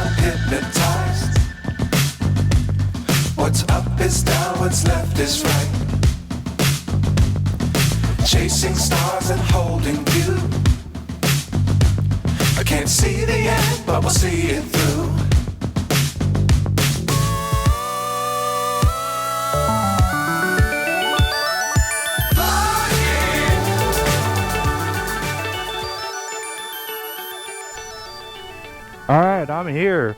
I'm hypnotized. What's up is down, what's left is right. Chasing stars and holding you. I can't see the end, but we'll see it through. Alright, I'm here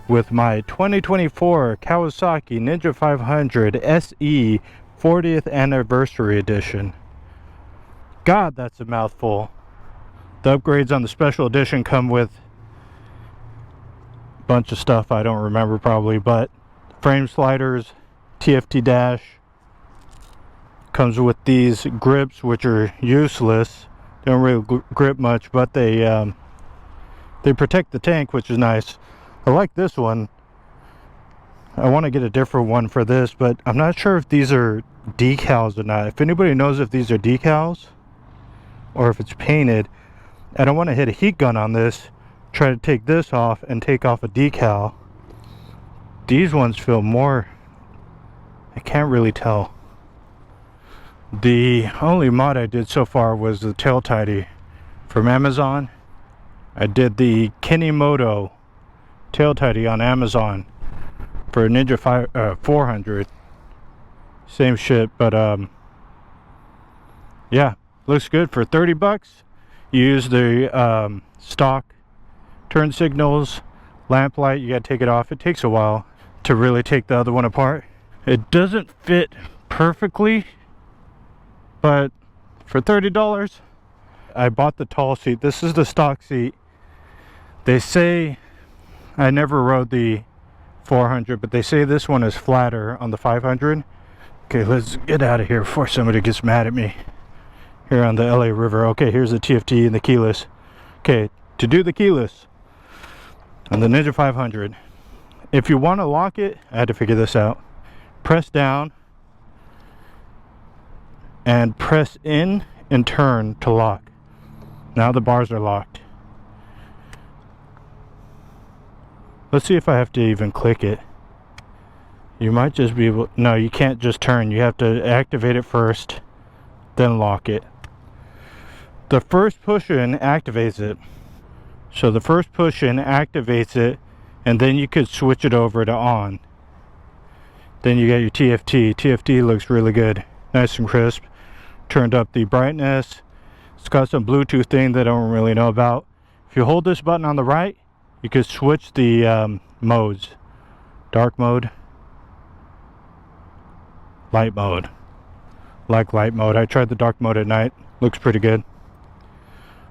with my 2024 Kawasaki Ninja 500 SE 40th Anniversary Edition. God, that's a mouthful. The upgrades on the special edition come with a bunch of stuff I don't remember probably, but frame sliders, TFT dash, comes with these grips which are useless. They don't really grip much, but they protect the tank, which is nice. I like this one. I want to get a different one for this, but I'm not sure if these are decals or not. If anybody knows if these are decals or if it's painted, I don't want to hit a heat gun on this, try to take this off and take off a decal. These ones feel more, I can't really tell. The only mod I did so far was the tail tidy from Amazon. I did the Kenimoto tail tidy on Amazon for a Ninja 400. Same shit, but yeah, looks good for 30 bucks. You use the stock turn signals, lamp light. You gotta take it off. It takes a while to really take the other one apart. It doesn't fit perfectly, but for $30, I bought the tall seat. This is the stock seat. They say, I never rode the 400, but they say this one is flatter on the 500. Okay, let's get out of here before somebody gets mad at me. Here on the LA River. Okay, here's the TFT and the keyless. Okay, to do the keyless on the Ninja 500, if you want to lock it, I had to figure this out. Press down and press in and turn to lock. Now the bars are locked. Let's see if I have to even click it. You might just be able, no, you can't just turn. You have to activate it first, then lock it. The first push in activates it. So the first push in activates it, and then you could switch it over to on. Then you got your TFT. TFT looks really good. Nice and crisp. Turned up the brightness. It's got some Bluetooth thing that I don't really know about. If you hold this button on the right, you could switch the modes. Dark mode, light mode. Like light mode. I tried the dark mode at night. Looks pretty good.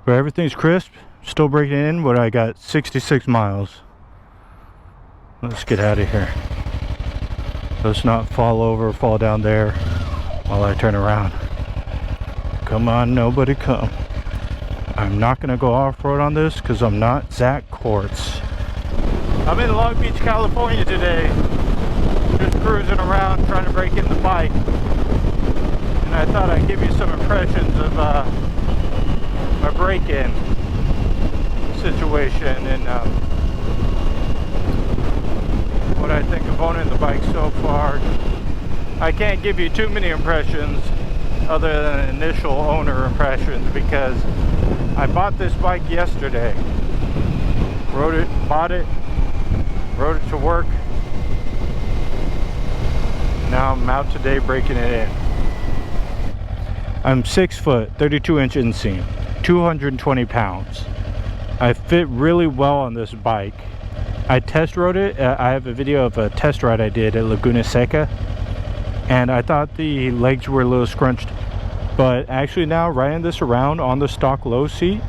But everything's crisp. Still breaking in, but I got 66 miles. Let's get out of here. Let's not fall over, fall down there while I turn around. Come on, nobody come. I'm not going to go off-road on this because I'm not Zach Quartz. I'm in Long Beach, California today. Just cruising around trying to break in the bike. And I thought I'd give you some impressions of my break-in situation and what I think of owning the bike so far. I can't give you too many impressions other than initial owner impressions because I bought this bike yesterday. Rode it, bought it, rode it to work. Now I'm out today breaking it in. I'm 6 foot, 32 inch inseam, 220 pounds. I fit really well on this bike. I test rode it. I have a video of a test ride I did at Laguna Seca, and I thought the legs were a little scrunched, but actually now riding this around on the stock low seat,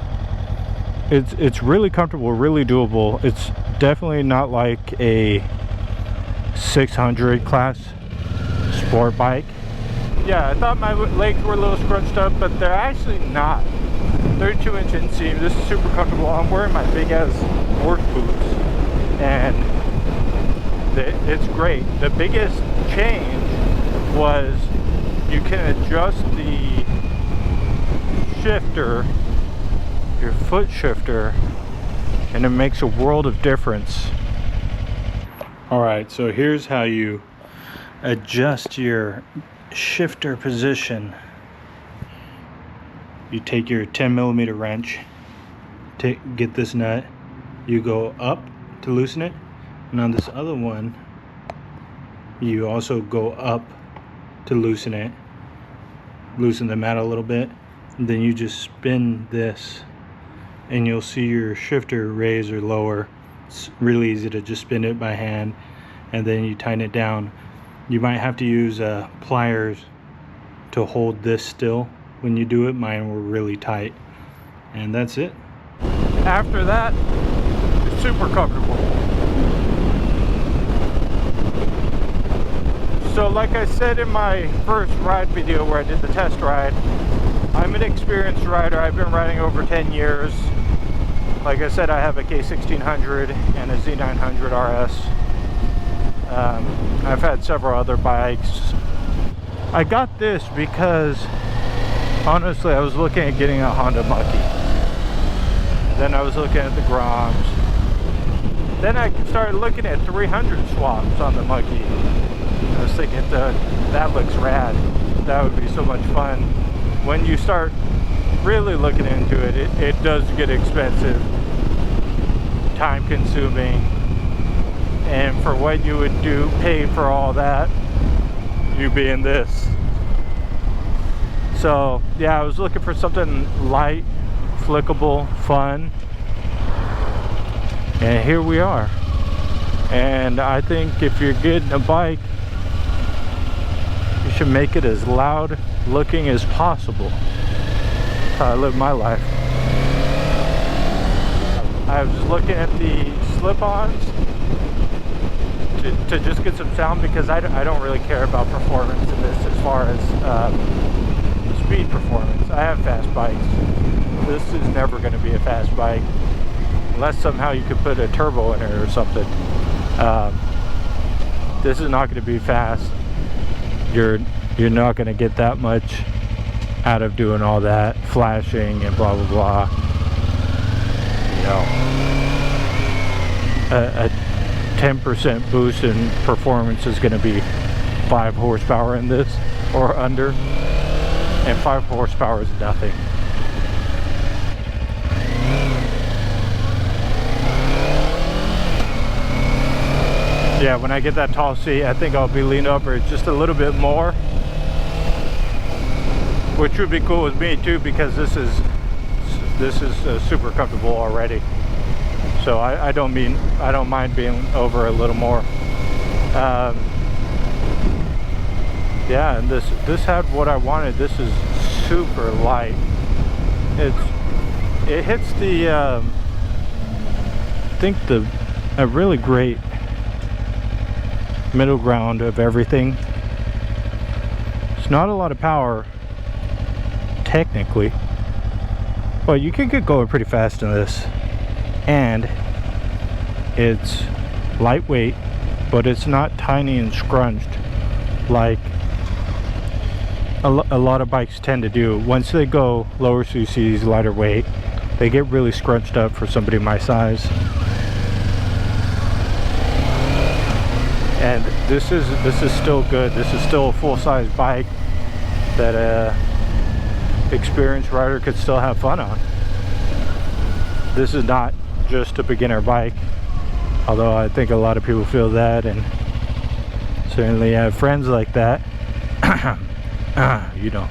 it's really comfortable, really doable. It's definitely not like a 600 class sport bike. Yeah, I thought my legs were a little scrunched up, but they're actually not. 32 inch inseam. This is super comfortable. I'm wearing my big ass work boots, and it's great. The biggest change was you can adjust the shifter, your foot shifter, and it makes a world of difference. Alright, so here's how you adjust your shifter position. You take your 10mm wrench, get this nut, you go up to loosen it, and on this other one you also go up to loosen it, loosen the mat a little bit, and then you just spin this and you'll see your shifter raise or lower. It's really easy to just spin it by hand, and then you tighten it down. You might have to use pliers to hold this still when you do it. Mine were really tight, and that's it. After that, it's super comfortable. So like I said in my first ride video where I did the test ride, I'm an experienced rider. I've been riding over 10 years. Like I said, I have a K1600 and a Z900 RS. I've had several other bikes. I got this because honestly I was looking at getting a Honda Mucky. Then I was looking at the Groms. Then I started looking at 300 swaps on the Mucky. I was thinking that looks rad. That would be so much fun. When you start really looking into it, it does get expensive, time consuming, and for what you would pay for all that, you be in this. So yeah, I was looking for something light, flickable, fun, and here we are. And I think if you're getting a bike, you should make it as loud looking as possible. That's how I live my life. I was looking at the slip-ons to just get some sound, because I don't really care about performance in this as far as speed performance. I have fast bikes. This is never going to be a fast bike unless somehow you could put a turbo in it or something. This is not going to be fast. You're not going to get that much out of doing all that flashing and blah blah blah. You know, a 10% boost in performance is going to be 5 horsepower in this or under, and 5 horsepower is nothing. Yeah, when I get that tall seat, I think I'll be leaned over just a little bit more, which would be cool with me too, because this is super comfortable already. So I don't mind being over a little more. Yeah, and this had what I wanted. This is super light. It hits the I think a really great middle ground of everything. It's not a lot of power technically, but you can get going pretty fast in this, and it's lightweight, but it's not tiny and scrunched like a lot of bikes tend to do. Once they go lower CCs, lighter weight, they get really scrunched up for somebody my size. And this is still good. This is still a full-size bike that a experienced rider could still have fun on. This is not just a beginner bike, although I think a lot of people feel that, and certainly have friends like that. You know.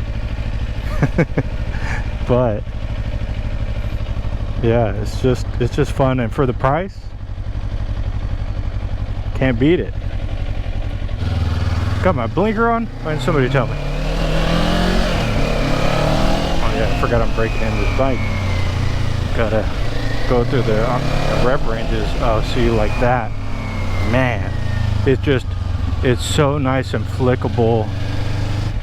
But yeah, it's just fun, and for the price, can't beat it. Got my blinker on? Why didn't somebody tell me? Oh yeah, I forgot I'm breaking into this bike. Gotta go through the rev ranges. Oh, see, like that. Man, it's so nice and flickable.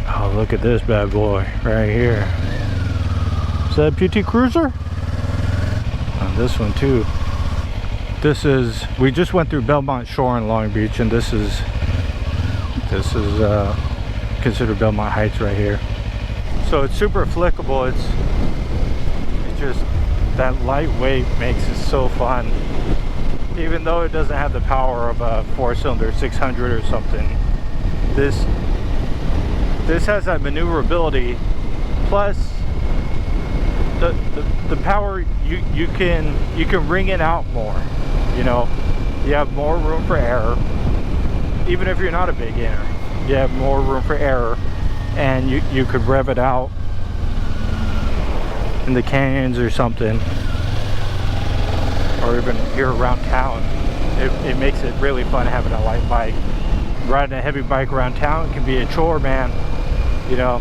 Oh, look at this bad boy right here. Is that a PT Cruiser? Oh, this one too. We just went through Belmont Shore in Long Beach, and this is considered Belmont Heights right here. So it's super flickable. It's just that lightweight makes it so fun. even though it doesn't have the power of a 4-cylinder 600 or something, this has that maneuverability, plus the power. You can ring it out more. You know, you have more room for error. Even if you're not a beginner, you have more room for error, and you could rev it out in the canyons or something, or even here around town. It makes it really fun having a light bike. Riding a heavy bike around town can be a chore, man. You know,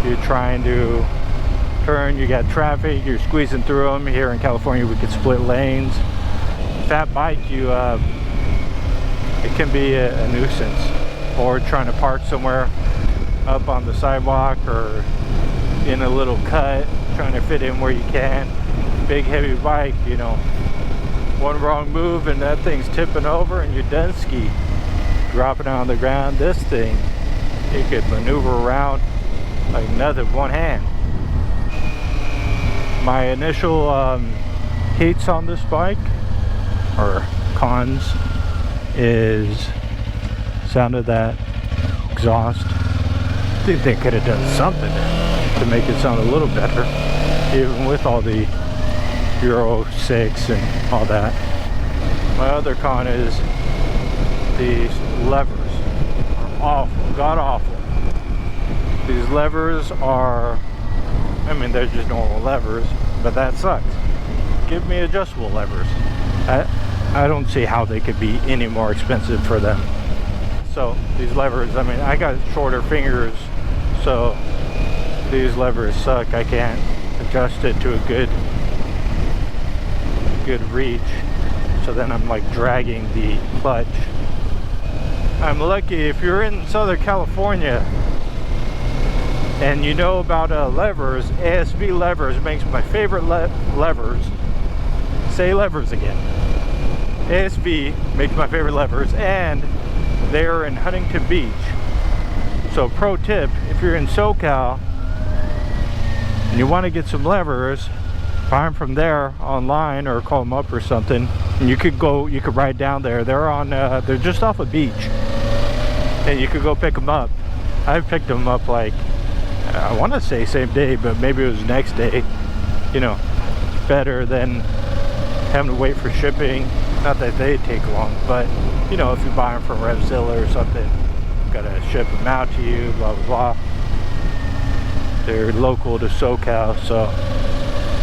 you're trying to turn, you got traffic, you're squeezing through them. Here in California we could split lanes. Fat bike, it can be a nuisance. Or trying to park somewhere up on the sidewalk or in a little cut, trying to fit in where you can. Big heavy bike, you know, one wrong move and that thing's tipping over and you're done ski. Dropping on the ground. This thing, it could maneuver around like nothing, one hand. My initial hates on this bike, or cons, is sound of that exhaust. I think they could have done something to make it sound a little better, even with all the Euro 6 and all that. My other con is these levers are awful, god awful. These levers are, I mean, they're just normal levers, but that sucks. Give me adjustable levers. I don't see how they could be any more expensive for them. So these levers, I mean, I got shorter fingers, so these levers suck. I can't adjust it to a good reach, so then I'm like dragging the clutch. I'm lucky if you're in Southern California and you know about levers. ASV levers makes my favorite levers. Say levers again. ASV makes my favorite levers, and they're in Huntington Beach. So pro tip, if you're in SoCal and you want to get some levers, buy them from there online or call them up or something, and you could ride down there. They're just off a beach, and you could go pick them up. I've picked them up, like, I want to say same day, but maybe it was next day. You know, better than having to wait for shipping. Not that they take long, but you know, if you buy them from Revzilla or something, gotta ship them out to you, blah blah blah. They're local to SoCal, so,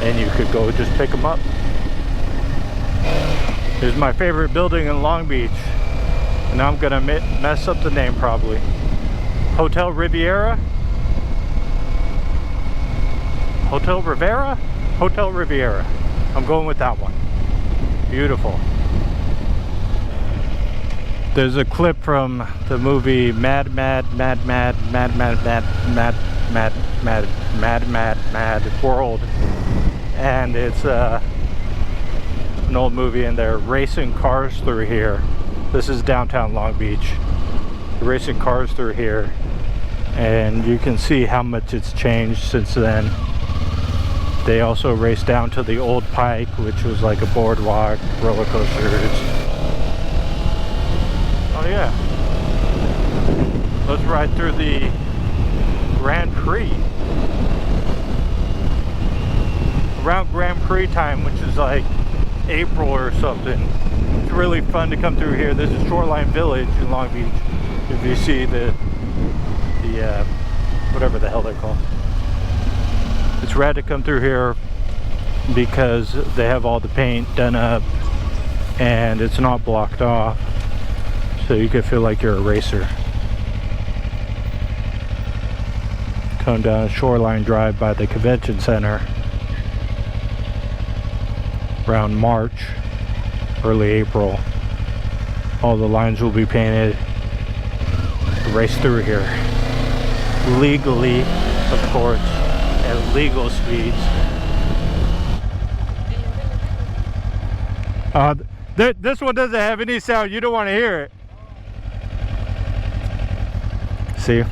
and you could go just pick them up. Here's my favorite building in Long Beach, and I'm gonna mess up the name probably. Hotel Riviera? Hotel Rivera? Hotel Riviera. I'm going with that one. Beautiful. There's a clip from the movie Mad World, and it's an old movie, and they're racing cars through here. This is downtown Long Beach. They're racing cars through here, and you can see how much it's changed since then. They also raced down to the old Pike, which was like a boardwalk, roller coasters. Oh yeah. Let's ride through the Grand Prix. Around Grand Prix time, which is like April or something. It's really fun to come through here. This is Shoreline Village in Long Beach. If you see the whatever the hell they're called. It's rad to come through here because they have all the paint done up and it's not blocked off, so you can feel like you're a racer. Come down Shoreline Drive by the convention center around March, early April. All the lines will be painted. Race through here legally, of course, at legal speeds. This one doesn't have any sound. You don't want to hear it. See,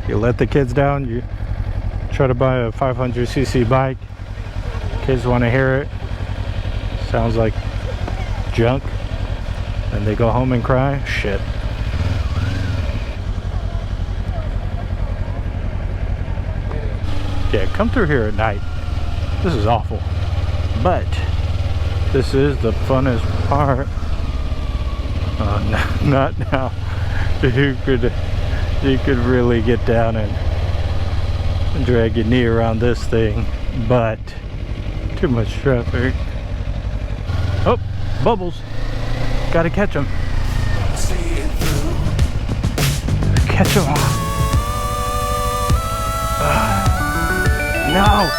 you let the kids down. You try to buy a 500cc bike. Kids want to hear it. Sounds like junk. and they go home and cry. Shit. Yeah, come through here at night. This is awful. But this is the funnest part. Not now. You could really get down and drag your knee around this thing, but too much traffic. Oh, bubbles. Gotta catch them. See it through. Catch them. No.